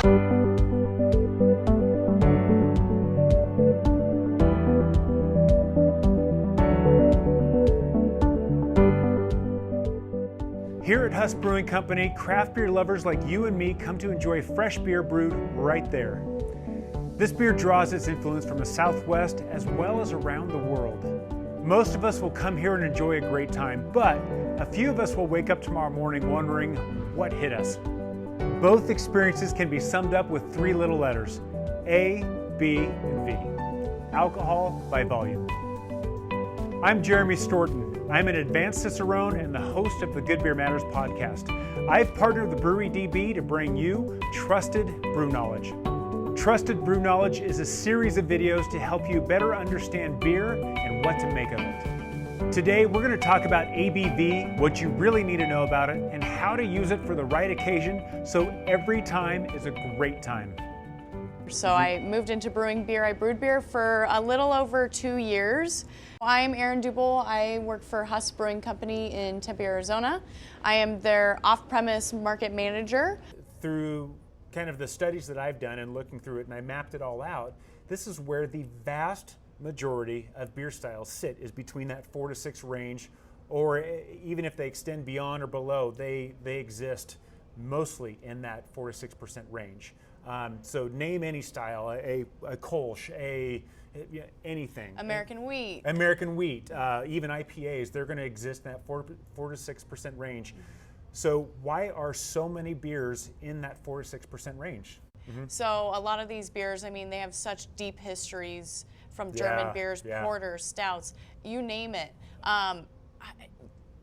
Here at Huss Brewing Company, craft beer lovers like you and me come to enjoy fresh beer brewed right there. This beer draws its influence from the Southwest as well as around the world. Most of us will come here and enjoy a great time, but a few of us will wake up tomorrow morning wondering what hit us. Both experiences can be summed up with three little letters: A, B, and V. Alcohol by volume. I'm Jeremy Storton. I'm an advanced Cicerone and the host of the Good Beer Matters podcast. I've partnered with Brewery DB to bring you Trusted BrewKnowledge. Trusted BrewKnowledge is a series of videos to help you better understand beer and what to make of it. Today, we're going to talk about ABV, what you really need to know about it, and how to use it for the right occasion so every time is a great time. So I moved into brewing beer. I brewed beer for a little over 2 years. I'm Erin Duble. I work for Huss Brewing Company in Tempe, Arizona. I am their off-premise market manager. Through kind of the studies that I've done and looking through it, and I mapped it all out, this is where the vast majority of beer styles sit, is between that 4 to 6 range, or even if they extend beyond or below, they exist mostly in that 4 to 6% range. So name any style, a Kolsch, anything. American wheat. American wheat, even IPAs, they're going to exist in that 4 to 6% range. So why are so many beers in that 4 to 6% range? So a lot of these beers, I mean, they have such deep histories from German beers, porters, stouts, you name it.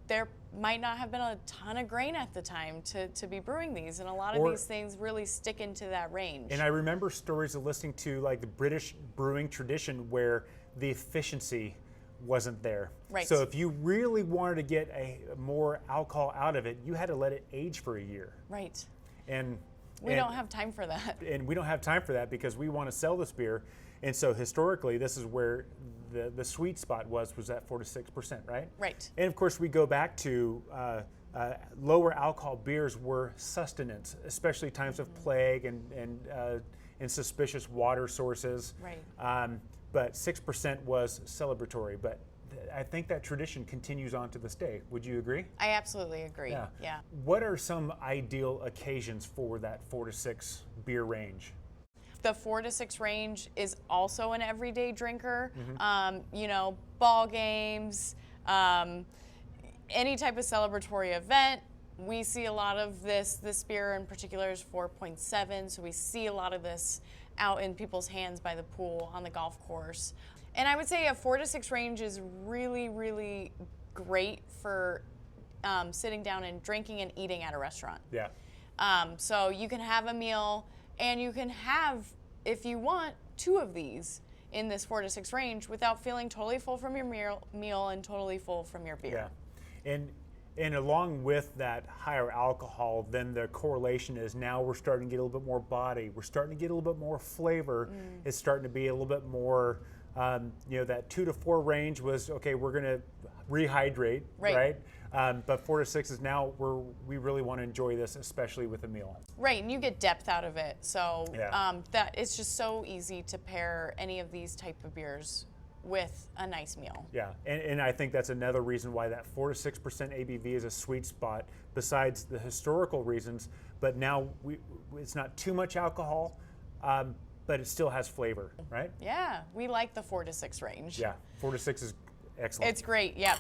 There might not have been a ton of grain at the time to be brewing these, and a lot of these things really stick into that range. And I remember stories of listening to like the British brewing tradition where the efficiency wasn't there. Right. So if you really wanted to get more alcohol out of it, you had to let it age for a year. Right. And we don't have time for that. And we don't have time for that because we want to sell this beer. And so historically, this is where the sweet spot was at 4 to 6%, right? Right. And of course, we go back to lower alcohol beers were sustenance, especially times of plague and suspicious water sources. Right. But 6% was celebratory. But I think that tradition continues on to this day. Would you agree? I absolutely agree. Yeah. What are some ideal occasions for that 4 to 6 beer range? The 4 to 6 range is also an everyday drinker. You know, ball games, any type of celebratory event. We see a lot of this. This beer in particular is 4.7, so we see a lot of this out in people's hands by the pool, on the golf course. And I would say a 4 to 6 range is really, really great for sitting down and drinking and eating at a restaurant. Yeah. So you can have a meal, and you can have, if you want, 2 of these in this 4 to 6 range without feeling totally full from your meal and totally full from your beer. Yeah. And along with that higher alcohol, then the correlation is now we're starting to get a little bit more body. We're starting to get a little bit more flavor. It's starting to be a little bit more, that 2 to 4 range was, okay, we're going to rehydrate, right? But 4 to 6 is now we really want to enjoy this, especially with a meal. Right, and you get depth out of it. So that it's just so easy to pair any of these type of beers with a nice meal. Yeah, and I think that's another reason why that 4 to 6% ABV is a sweet spot, besides the historical reasons. But now it's not too much alcohol, but it still has flavor, right? Yeah, we like the 4 to 6 range. Yeah, 4 to 6 is excellent. It's great, yeah.